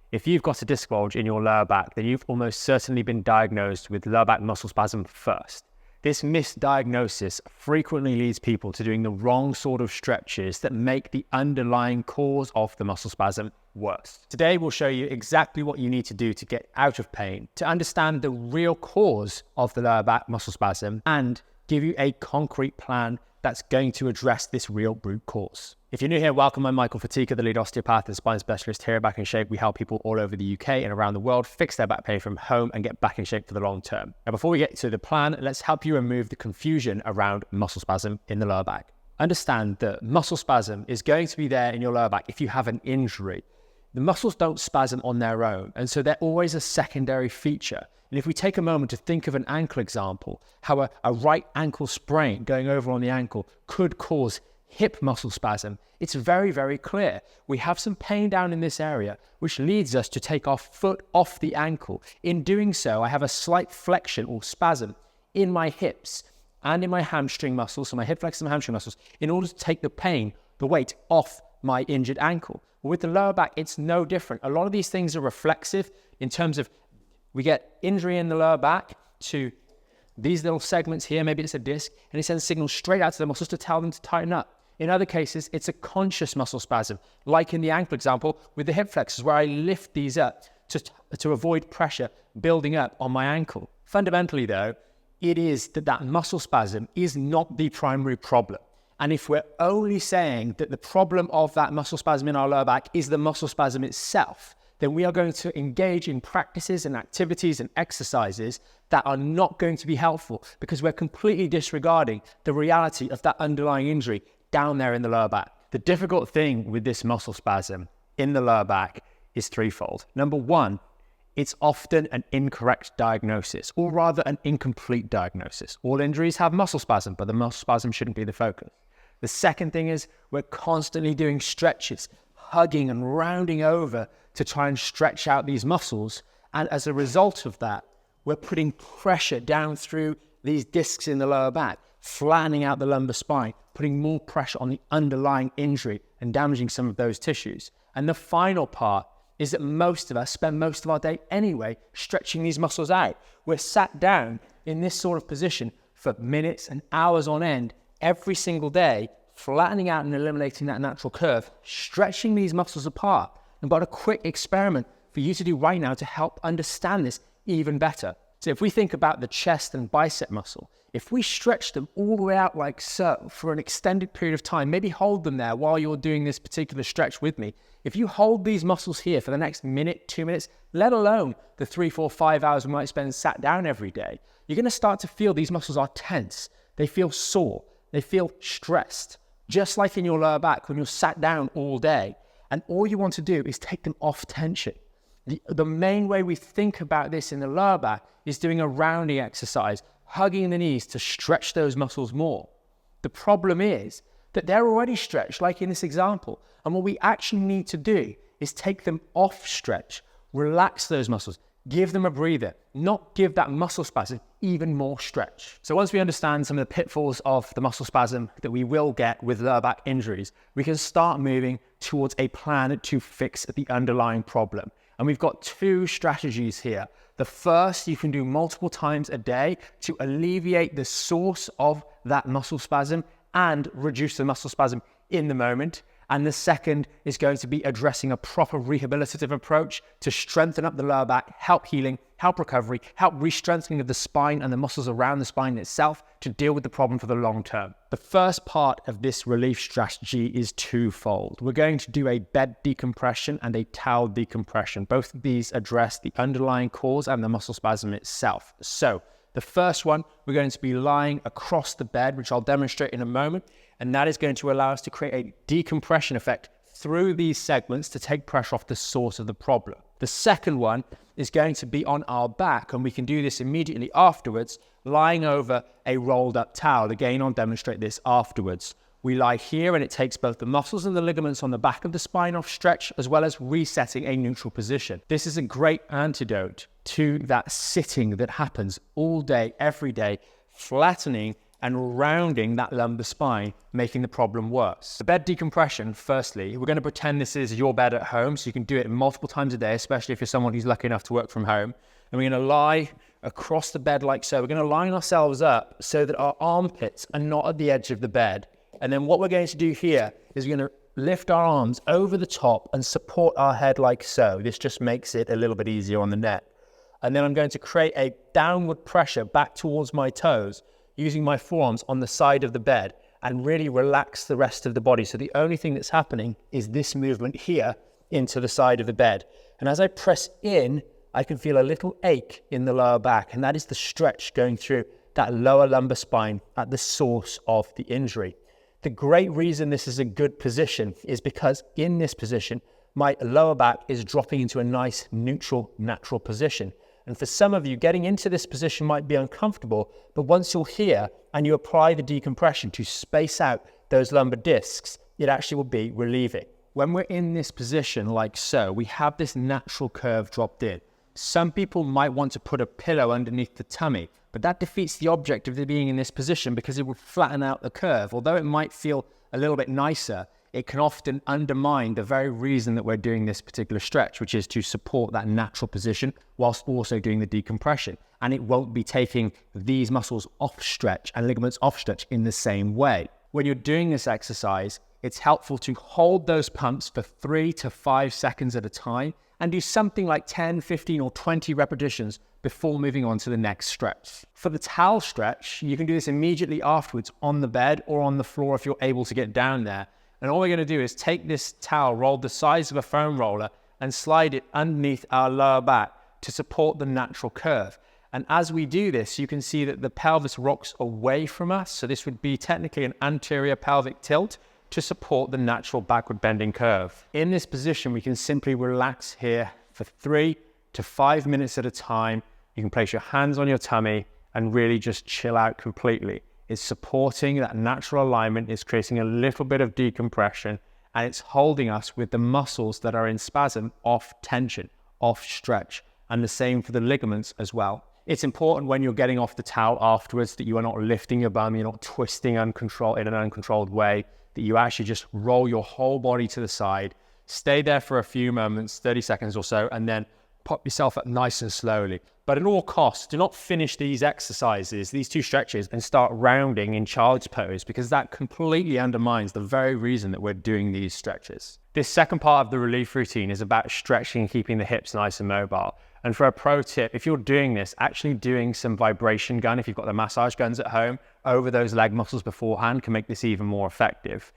If you've got a disc bulge in your lower back, then you've almost certainly been diagnosed with lower back muscle spasm first. This misdiagnosis frequently leads people to doing the wrong sort of stretches that make the underlying cause of the muscle spasm worse. Today, we'll show you exactly what you need to do to get out of pain, to understand the real cause of the lower back muscle spasm, and give you a concrete plan that's going to address this real root cause. If you're new here, welcome. I'm Michael Fatika, the lead osteopath and spine specialist here at Back in Shape. We help people all over the UK and around the world fix their back pain from home and get back in shape for the long term. Now, before we get to the plan, let's help you remove the confusion around muscle spasm in the lower back. Understand that muscle spasm is going to be there in your lower back if you have an injury. The muscles don't spasm on their own, and so they're always a secondary feature. And if we take a moment to think of an ankle example, how a right ankle sprain going over on the ankle could cause hip muscle spasm, it's very, very clear. We have some pain down in this area, which leads us to take our foot off the ankle. In doing so, I have a slight flexion or spasm in my hips and in my hamstring muscles, so my hip flexors and hamstring muscles, in order to take the pain, the weight off my injured ankle. With the lower back, it's no different. A lot of these things are reflexive in terms of we get injury in the lower back to these little segments here, maybe it's a disc, and it sends signals straight out to the muscles to tell them to tighten up. In other cases, it's a conscious muscle spasm, like in the ankle example with the hip flexors, where I lift these up to avoid pressure building up on my ankle. Fundamentally, though, it is that muscle spasm is not the primary problem. And if we're only saying that the problem of that muscle spasm in our lower back is the muscle spasm itself, then we are going to engage in practices and activities and exercises that are not going to be helpful because we're completely disregarding the reality of that underlying injury down there in the lower back. The difficult thing with this muscle spasm in the lower back is threefold. Number one, it's often an incorrect diagnosis, or rather an incomplete diagnosis. All injuries have muscle spasm, but the muscle spasm shouldn't be the focus. The second thing is we're constantly doing stretches, hugging and rounding over to try and stretch out these muscles. And as a result of that, we're putting pressure down through these discs in the lower back, flattening out the lumbar spine, putting more pressure on the underlying injury and damaging some of those tissues. And the final part is that most of us spend most of our day anyway stretching these muscles out. We're sat down in this sort of position for minutes and hours on end every single day, flattening out and eliminating that natural curve, stretching these muscles apart. I've got a quick experiment for you to do right now to help understand this even better. So if we think about the chest and bicep muscle, if we stretch them all the way out like so for an extended period of time, maybe hold them there while you're doing this particular stretch with me. If you hold these muscles here for the next minute, 2 minutes, let alone the 3, 4, 5 hours we might spend sat down every day, you're going to start to feel these muscles are tense. They feel sore. They feel stressed, just like in your lower back when you're sat down all day. And all you want to do is take them off tension. The main way we think about this in the lower back is doing a rounding exercise, hugging the knees to stretch those muscles more. The problem is that they're already stretched, like in this example. And what we actually need to do is take them off stretch, relax those muscles, give them a breather, not give that muscle spasm even more stretch. So once we understand some of the pitfalls of the muscle spasm that we will get with lower back injuries, we can start moving towards a plan to fix the underlying problem. And we've got two strategies here. The first you can do multiple times a day to alleviate the source of that muscle spasm and reduce the muscle spasm in the moment. And the second is going to be addressing a proper rehabilitative approach to strengthen up the lower back, help healing, help recovery, help re-strengthening of the spine and the muscles around the spine itself to deal with the problem for the long term. The first part of this relief strategy is twofold. We're going to do a bed decompression and a towel decompression. Both of these address the underlying cause and the muscle spasm itself. So the first one, we're going to be lying across the bed, which I'll demonstrate in a moment. And that is going to allow us to create a decompression effect through these segments to take pressure off the source of the problem. The second one is going to be on our back, and we can do this immediately afterwards, lying over a rolled up towel. Again, I'll demonstrate this afterwards. We lie here and it takes both the muscles and the ligaments on the back of the spine off stretch, as well as resetting a neutral position. This is a great antidote to that sitting that happens all day, every day, flattening and rounding that lumbar spine, making the problem worse. The bed decompression, firstly, we're going to pretend this is your bed at home, so you can do it multiple times a day, especially if you're someone who's lucky enough to work from home. And we're going to lie across the bed like so. We're going to line ourselves up so that our armpits are not at the edge of the bed. And then what we're going to do here is we're going to lift our arms over the top and support our head like so. This just makes it a little bit easier on the neck. And then I'm going to create a downward pressure back towards my toes, using my forearms on the side of the bed, and really relax the rest of the body. So the only thing that's happening is this movement here into the side of the bed. And as I press in, I can feel a little ache in the lower back, and that is the stretch going through that lower lumbar spine at the source of the injury. The great reason this is a good position is because in this position, my lower back is dropping into a nice neutral, natural position. And for some of you, getting into this position might be uncomfortable, but once you're here and you apply the decompression to space out those lumbar discs, it actually will be relieving. When we're in this position like so, we have this natural curve dropped in. Some people might want to put a pillow underneath the tummy, but that defeats the object of being in this position because it would flatten out the curve. Although it might feel a little bit nicer, it can often undermine the very reason that we're doing this particular stretch, which is to support that natural position whilst also doing the decompression. And it won't be taking these muscles off stretch and ligaments off stretch in the same way. When you're doing this exercise, it's helpful to hold those pumps for 3 to 5 seconds at a time and do something like 10, 15 or 20 repetitions before moving on to the next stretch. For the towel stretch, you can do this immediately afterwards on the bed or on the floor if you're able to get down there. And all we're going to do is take this towel rolled the size of a foam roller and slide it underneath our lower back to support the natural curve. And as we do this, you can see that the pelvis rocks away from us. So this would be technically an anterior pelvic tilt to support the natural backward bending curve. In this position, we can simply relax here for 3 to 5 minutes at a time. You can place your hands on your tummy and really just chill out completely. It's supporting that natural alignment, it's creating a little bit of decompression, and it's holding us with the muscles that are in spasm off tension, off stretch, and the same for the ligaments as well. It's important when you're getting off the towel afterwards that you are not lifting your bum, you're not twisting in an uncontrolled way, that you actually just roll your whole body to the side, stay there for a few moments, 30 seconds or so, and then pop yourself up nice and slowly. But at all costs, do not finish these exercises, these 2 stretches, and start rounding in child's pose, because that completely undermines the very reason that we're doing these stretches. This second part of the relief routine is about stretching and keeping the hips nice and mobile. And for a pro tip, if you're doing this, actually doing some vibration gun, if you've got the massage guns at home, over those leg muscles beforehand can make this even more effective.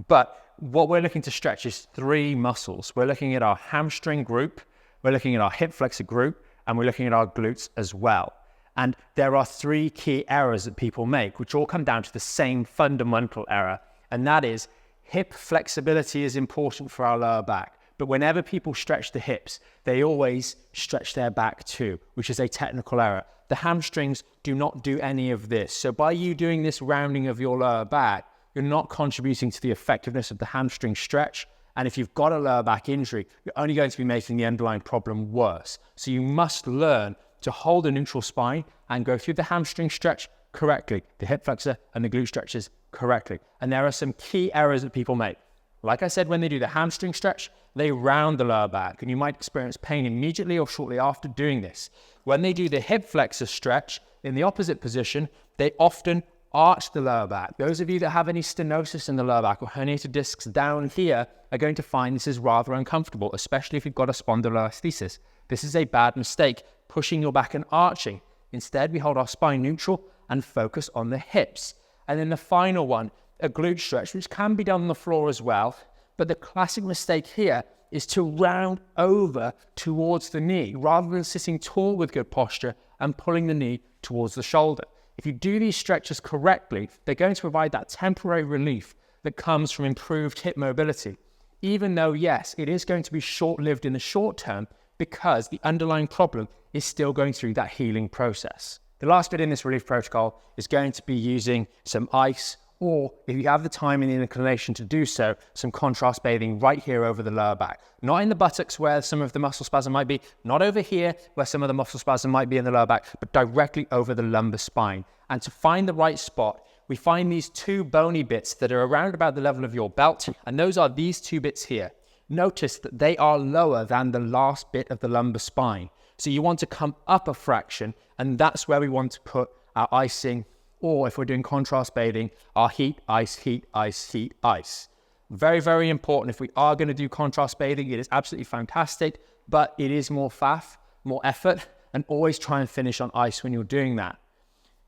But what we're looking to stretch is 3 muscles. We're looking at our hamstring group, we're looking at our hip flexor group, and we're looking at our glutes as well. And there are 3 key errors that people make, which all come down to the same fundamental error. And that is hip flexibility is important for our lower back. But whenever people stretch the hips, they always stretch their back too, which is a technical error. The hamstrings do not do any of this. So by you doing this rounding of your lower back, you're not contributing to the effectiveness of the hamstring stretch. And if you've got a lower back injury, you're only going to be making the underlying problem worse. So you must learn to hold a neutral spine and go through the hamstring stretch correctly, the hip flexor and the glute stretches correctly. And there are some key errors that people make. Like I said, when they do the hamstring stretch, they round the lower back, and you might experience pain immediately or shortly after doing this. When they do the hip flexor stretch in the opposite position, they often arch the lower back. Those of you that have any stenosis in the lower back or herniated discs down here are going to find this is rather uncomfortable, especially if you've got a spondylolisthesis. This is a bad mistake, pushing your back and arching. Instead, we hold our spine neutral and focus on the hips. And then the final one, a glute stretch, which can be done on the floor as well. But the classic mistake here is to round over towards the knee rather than sitting tall with good posture and pulling the knee towards the shoulder. If you do these stretches correctly, they're going to provide that temporary relief that comes from improved hip mobility. Even though, yes, it is going to be short-lived in the short term because the underlying problem is still going through that healing process. The last bit in this relief protocol is going to be using some ice, or if you have the time and the inclination to do so, some contrast bathing right here over the lower back. Not in the buttocks where some of the muscle spasm might be, not over here where some of the muscle spasm might be in the lower back, but directly over the lumbar spine. And to find the right spot, we find these two bony bits that are around about the level of your belt, and those are these two bits here. Notice that they are lower than the last bit of the lumbar spine. So you want to come up a fraction, and that's where we want to put our icing, or if we're doing contrast bathing, our heat, ice, heat, ice, heat, ice. Very, very important. If we are going to do contrast bathing, it is absolutely fantastic, but it is more faff, more effort, and always try and finish on ice when you're doing that.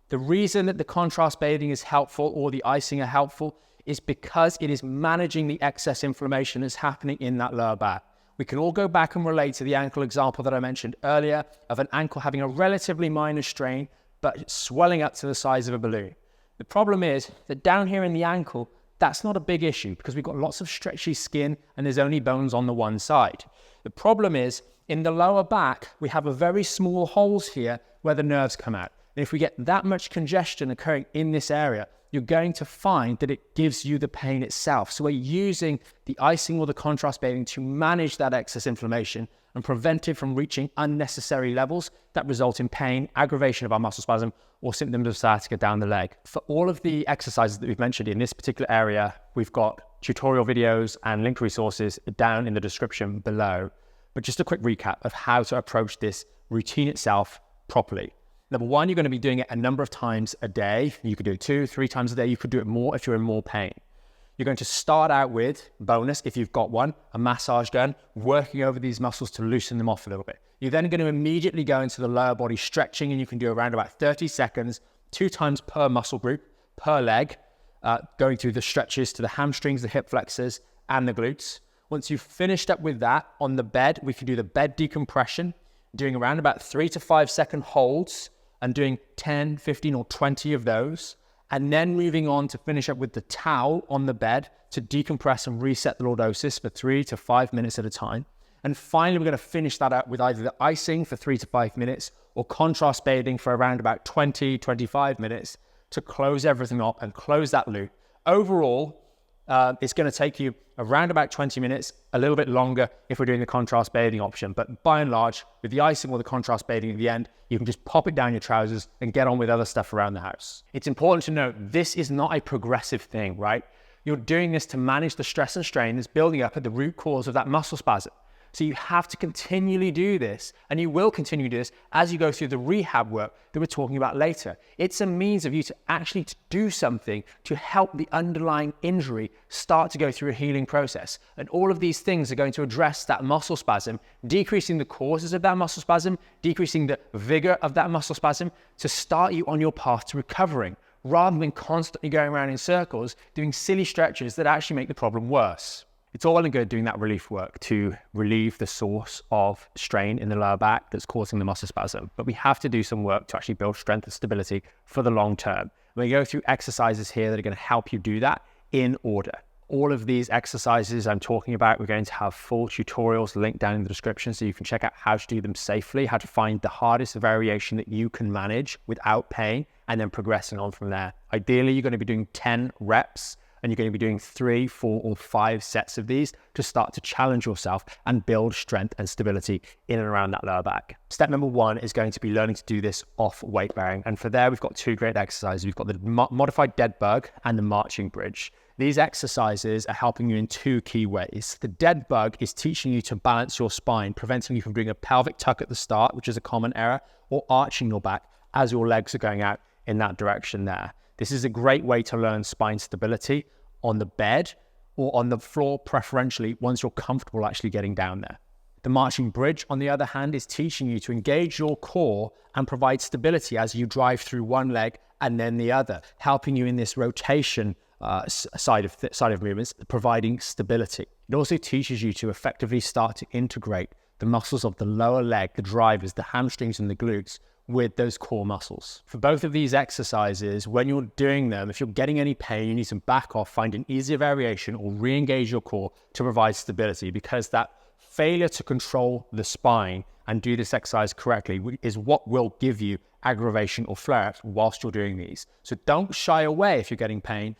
The reason that the contrast bathing is helpful or the icing are helpful is because it is managing the excess inflammation that's happening in that lower back. We can all go back and relate to the ankle example that I mentioned earlier of an ankle having a relatively minor strain, but swelling up to the size of a balloon. The problem is that down here in the ankle, that's not a big issue because we've got lots of stretchy skin and there's only bones on the one side. The problem is in the lower back, we have a very small holes here where the nerves come out. And if we get that much congestion occurring in this area, you're going to find that it gives you the pain itself. So we're using the icing or the contrast bathing to manage that excess inflammation and prevent it from reaching unnecessary levels that result in pain, aggravation of our muscle spasm, or symptoms of sciatica down the leg. For all of the exercises that we've mentioned in this particular area, we've got tutorial videos and linked resources down in the description below. But just a quick recap of how to approach this routine itself properly. Number one, you're going to be doing it a number of times a day. You could do it 2-3 times a day. You could do it more if you're in more pain. You're going to start out with, bonus, if you've got one, a massage gun, working over these muscles to loosen them off a little bit. You're then going to immediately go into the lower body stretching, and you can do around about 30 seconds, 2 times per muscle group, per leg, going through the stretches to the hamstrings, the hip flexors, and the glutes. Once you've finished up with that, on the bed, we can do the bed decompression, doing around about 3 to 5 second holds, and doing 10, 15, or 20 of those, and then moving on to finish up with the towel on the bed to decompress and reset the lordosis for 3 to 5 minutes at a time. And finally, we're going to finish that out with either the icing for 3 to 5 minutes or contrast bathing for around about 20, 25 minutes to close everything up and close that loop. Overall, it's going to take you around about 20 minutes, a little bit longer if we're doing the contrast bathing option. But by and large, with the icing or the contrast bathing at the end, you can just pop it down your trousers and get on with other stuff around the house. It's important to note, this is not a progressive thing, right? You're doing this to manage the stress and strain that's building up at the root cause of that muscle spasm. So you have to continually do this, and you will continue to do this as you go through the rehab work that we're talking about later. It's a means of you to actually do something to help the underlying injury start to go through a healing process. And all of these things are going to address that muscle spasm, decreasing the causes of that muscle spasm, decreasing the vigor of that muscle spasm to start you on your path to recovering, rather than constantly going around in circles doing silly stretches that actually make the problem worse. It's all well and good doing that relief work to relieve the source of strain in the lower back that's causing the muscle spasm, but we have to do some work to actually build strength and stability for the long term. We go through exercises here that are going to help you do that in order. All of these exercises I'm talking about, we're going to have full tutorials linked down in the description so you can check out how to do them safely, how to find the hardest variation that you can manage without pain, and then progressing on from there. Ideally, you're going to be doing 10 reps, and you're going to be doing 3, 4, or 5 sets of these to start to challenge yourself and build strength and stability in and around that lower back. Step number 1 is going to be learning to do this off weight bearing. And for there, we've got 2 great exercises. We've got the modified dead bug and the marching bridge. These exercises are helping you in 2 key ways. The dead bug is teaching you to balance your spine, preventing you from doing a pelvic tuck at the start, which is a common error, or arching your back as your legs are going out in that direction there. This is a great way to learn spine stability on the bed or on the floor, preferentially once you're comfortable actually getting down there. The marching bridge, on the other hand, is teaching you to engage your core and provide stability as you drive through one leg and then the other, helping you in this rotation side of movements, providing stability. It also teaches you to effectively start to integrate the muscles of the lower leg, the drivers, the hamstrings and the glutes, with those core muscles. For both of these exercises, when you're doing them, if you're getting any pain, you need to back off, find an easier variation, or re-engage your core to provide stability, because that failure to control the spine and do this exercise correctly is what will give you aggravation or flare-ups whilst you're doing these. So don't shy away if you're getting pain.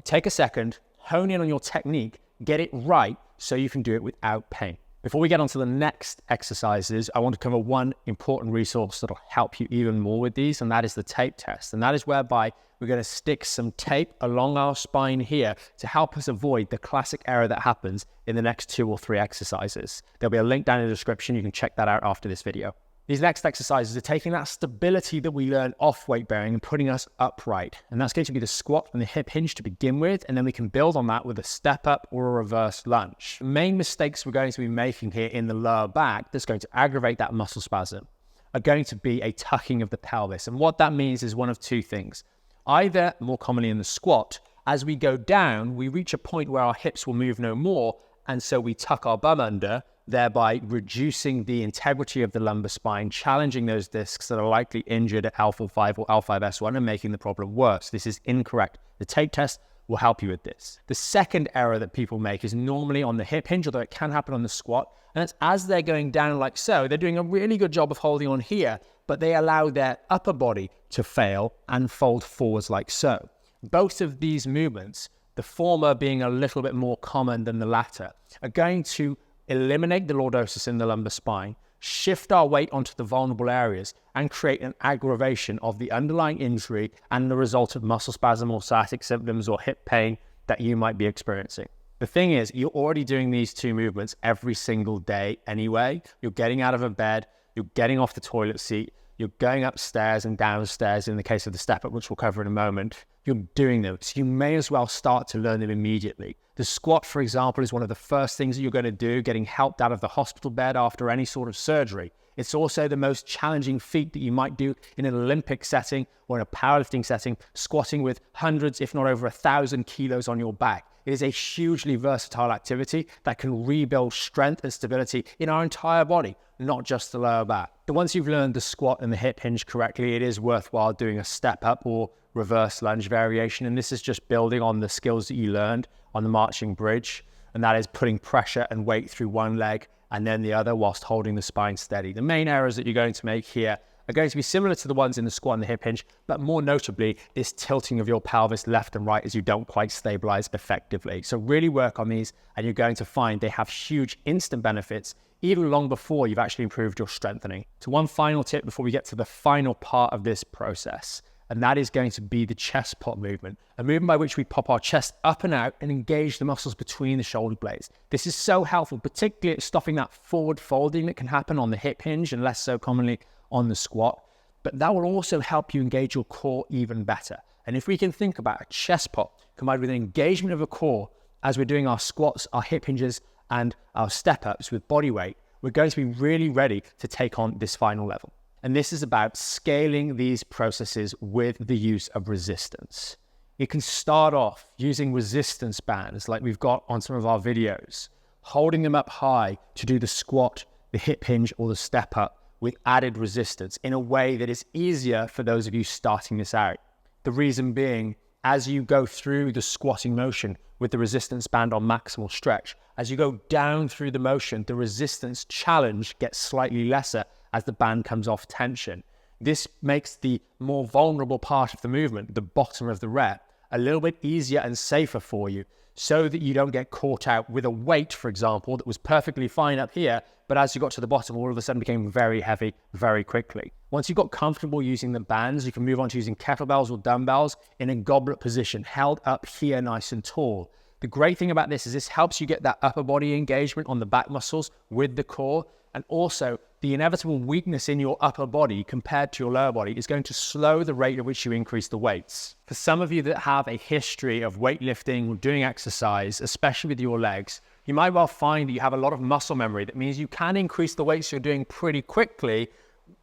Take a second, hone in on your technique, get it right so you can do it without pain. Before we get on to the next exercises, I want to cover one important resource that'll help you even more with these, and that is the tape test. And that is whereby we're going to stick some tape along our spine here to help us avoid the classic error that happens in the next 2 or 3 exercises. There'll be a link down in the description. You can check that out after this video. These next exercises are taking that stability that we learn off weight bearing and putting us upright. And that's going to be the squat and the hip hinge to begin with. And then we can build on that with a step up or a reverse lunge. The main mistakes we're going to be making here in the lower back that's going to aggravate that muscle spasm are going to be a tucking of the pelvis. And what that means is one of 2 things. Either, more commonly in the squat, as we go down, we reach a point where our hips will move no more. And so we tuck our bum under, thereby reducing the integrity of the lumbar spine, challenging those discs that are likely injured at L4-5 or L5-S1 and making the problem worse. This is incorrect. The tape test will help you with this. The second error that people make is normally on the hip hinge, although it can happen on the squat, and it's as they're going down like so. They're doing a really good job of holding on here, but they allow their upper body to fail and fold forwards like so. Both of these movements, the former being a little bit more common than the latter, are going to eliminate the lordosis in the lumbar spine, shift our weight onto the vulnerable areas, and create an aggravation of the underlying injury and the result of muscle spasm or sciatic symptoms or hip pain that you might be experiencing. The thing is, you're already doing these 2 movements every single day anyway. You're getting out of a bed, you're getting off the toilet seat, you're going upstairs and downstairs in the case of the step up, which we'll cover in a moment. You're doing them, so you may as well start to learn them immediately. The squat, for example, is one of the first things that you're going to do, getting helped out of the hospital bed after any sort of surgery. It's also the most challenging feat that you might do in an Olympic setting or in a powerlifting setting, squatting with hundreds, if not over 1,000 kilos on your back. It is a hugely versatile activity that can rebuild strength and stability in our entire body, not just the lower back. But once you've learned the squat and the hip hinge correctly, it is worthwhile doing a step up or reverse lunge variation. And this is just building on the skills that you learned on the marching bridge. And that is putting pressure and weight through one leg and then the other whilst holding the spine steady. The main errors that you're going to make here are going to be similar to the ones in the squat and the hip hinge, but more notably, this tilting of your pelvis left and right as you don't quite stabilize effectively. So really work on these and you're going to find they have huge instant benefits even long before you've actually improved your strengthening. So one final tip before we get to the final part of this process, and that is going to be the chest pop movement, a movement by which we pop our chest up and out and engage the muscles between the shoulder blades. This is so helpful, particularly at stopping that forward folding that can happen on the hip hinge and less so commonly on the squat, but that will also help you engage your core even better. And if we can think about a chest pop combined with an engagement of a core as we're doing our squats, our hip hinges, and our step ups with body weight, we're going to be really ready to take on this final level. And this is about scaling these processes with the use of resistance. You can start off using resistance bands like we've got on some of our videos, holding them up high to do the squat, the hip hinge, or the step up with added resistance in a way that is easier for those of you starting this out. The reason being, as you go through the squatting motion with the resistance band on maximal stretch, as you go down through the motion, the resistance challenge gets slightly lesser as the band comes off tension. This makes the more vulnerable part of the movement, the bottom of the rep, a little bit easier and safer for you so that you don't get caught out with a weight, for example, that was perfectly fine up here, but as you got to the bottom, all of a sudden became very heavy very quickly. Once you got comfortable using the bands, you can move on to using kettlebells or dumbbells in a goblet position, held up here nice and tall. The great thing about this is this helps you get that upper body engagement on the back muscles with the core, and also the inevitable weakness in your upper body compared to your lower body is going to slow the rate at which you increase the weights. For some of you that have a history of weightlifting or doing exercise, especially with your legs, you might well find that you have a lot of muscle memory. That means you can increase the weights you're doing pretty quickly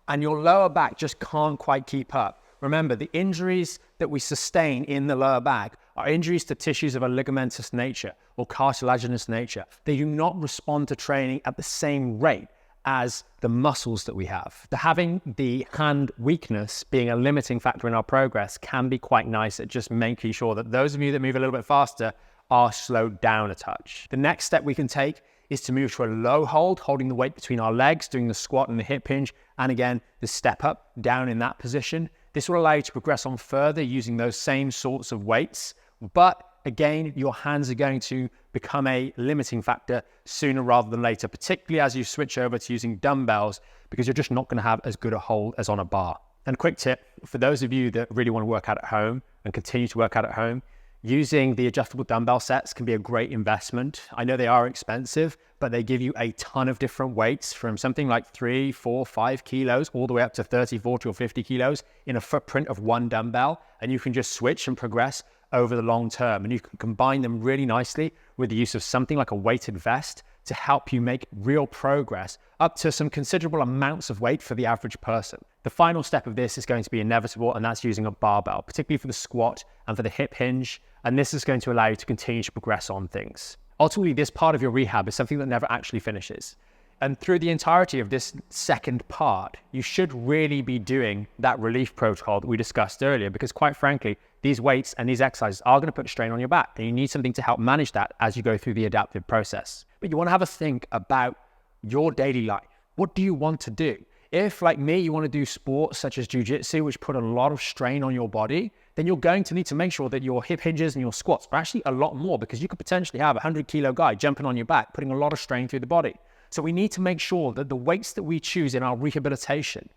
and your lower back just can't quite keep up. Remember, the injuries that we sustain in the lower back are injuries to tissues of a ligamentous nature or cartilaginous nature. They do not respond to training at the same rate as the muscles that we have. Having the hand weakness being a limiting factor in our progress can be quite nice at just making sure that those of you that move a little bit faster are slowed down a touch. The next step we can take is to move to a low hold, holding the weight between our legs, doing the squat and the hip hinge, and again, the step up down in that position. This will allow you to progress on further using those same sorts of weights, but again, your hands are going to become a limiting factor sooner rather than later, particularly as you switch over to using dumbbells, because you're just not going to have as good a hold as on a bar. And quick tip, for those of you that really want to work out at home and continue to work out at home, using the adjustable dumbbell sets can be a great investment. I know they are expensive, but they give you a ton of different weights from something like 3, 4, 5 kilos all the way up to 30, 40 or 50 kilos in a footprint of one dumbbell. And you can just switch and progress over the long term. And you can combine them really nicely with the use of something like a weighted vest to help you make real progress up to some considerable amounts of weight for the average person. The final step of this is going to be inevitable, and that's using a barbell, particularly for the squat and for the hip hinge. And this is going to allow you to continue to progress on things. Ultimately, this part of your rehab is something that never actually finishes. And through the entirety of this second part, you should really be doing that relief protocol that we discussed earlier, because quite frankly, these weights and these exercises are going to put a strain on your back, and you need something to help manage that as you go through the adaptive process. But you want to have a think about your daily life. What do you want to do? If, like me, you want to do sports such as jiu-jitsu, which put a lot of strain on your body, then you're going to need to make sure that your hip hinges and your squats are actually a lot more, because you could potentially have a 100-kilo guy jumping on your back, putting a lot of strain through the body. So we need to make sure that the weights that we choose in our rehabilitation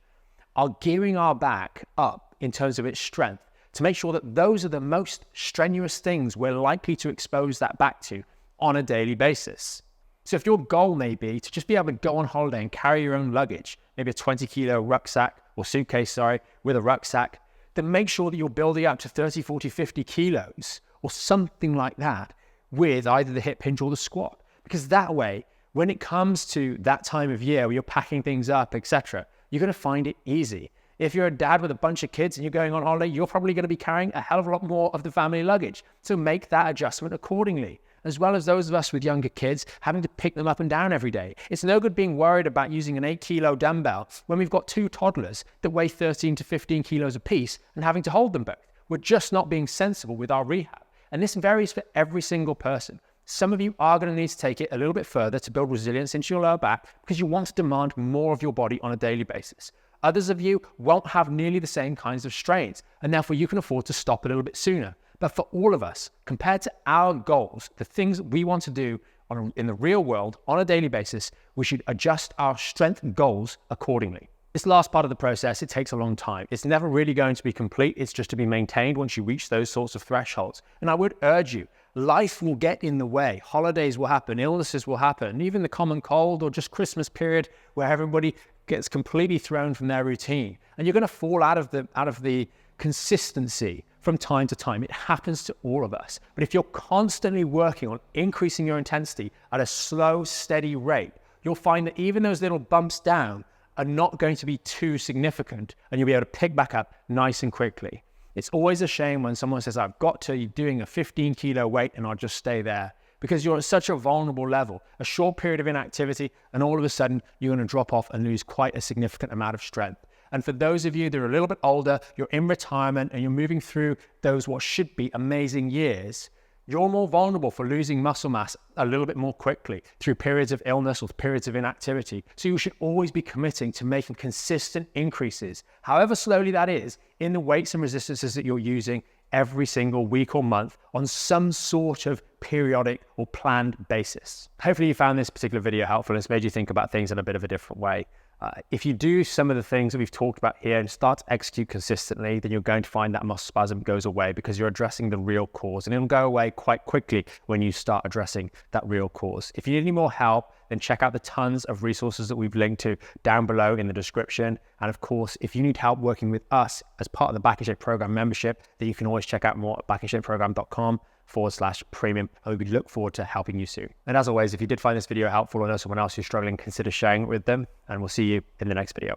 are gearing our back up in terms of its strength, to make sure that those are the most strenuous things we're likely to expose that back to on a daily basis. So if your goal may be to just be able to go on holiday and carry your own luggage, maybe a 20-kilo rucksack or suitcase, with a rucksack, then make sure that you're building up to 30, 40, 50 kilos or something like that with either the hip hinge or the squat. Because that way, when it comes to that time of year where you're packing things up, etc., you're going to find it easy. If you're a dad with a bunch of kids and you're going on holiday, you're probably going to be carrying a hell of a lot more of the family luggage. So make that adjustment accordingly, as well as those of us with younger kids having to pick them up and down every day. It's no good being worried about using an 8-kilo dumbbell when we've got 2 toddlers that weigh 13 to 15 kilos apiece and having to hold them both. We're just not being sensible with our rehab. And this varies for every single person. Some of you are going to need to take it a little bit further to build resilience into your lower back, because you want to demand more of your body on a daily basis. Others of you won't have nearly the same kinds of strains, and therefore you can afford to stop a little bit sooner. But for all of us, compared to our goals, the things that we want to do in the real world on a daily basis, we should adjust our strength goals accordingly. This last part of the process, it takes a long time. It's never really going to be complete. It's just to be maintained once you reach those sorts of thresholds. And I would urge you, life will get in the way. Holidays will happen, illnesses will happen, even the common cold or just Christmas period where everybody gets completely thrown from their routine. And you're going to fall out of the consistency from time to time. It happens to all of us. But if you're constantly working on increasing your intensity at a slow, steady rate, you'll find that even those little bumps down are not going to be too significant, and you'll be able to pick back up nice and quickly. It's always a shame when someone says, I've got to doing a 15-kilo weight and I'll just stay there, because you're at such a vulnerable level, a short period of inactivity, and all of a sudden you're going to drop off and lose quite a significant amount of strength. And for those of you that are a little bit older, you're in retirement and you're moving through those what should be amazing years, you're more vulnerable for losing muscle mass a little bit more quickly through periods of illness or periods of inactivity. So you should always be committing to making consistent increases, however slowly that is, in the weights and resistances that you're using every single week or month on some sort of periodic or planned basis. Hopefully you found this particular video helpful and it's made you think about things in a bit of a different way. If you do some of the things that we've talked about here and start to execute consistently, then you're going to find that muscle spasm goes away, because you're addressing the real cause, and it'll go away quite quickly when you start addressing that real cause. If you need any more help, then check out the tons of resources that we've linked to down below in the description. And of course, if you need help working with us as part of the Back in Shape program membership, then you can always check out more at backinshapeprogram.com/premium, and we look forward to helping you soon. And as always, if you did find this video helpful or know someone else who's struggling, consider sharing it with them, and we'll see you in the next video.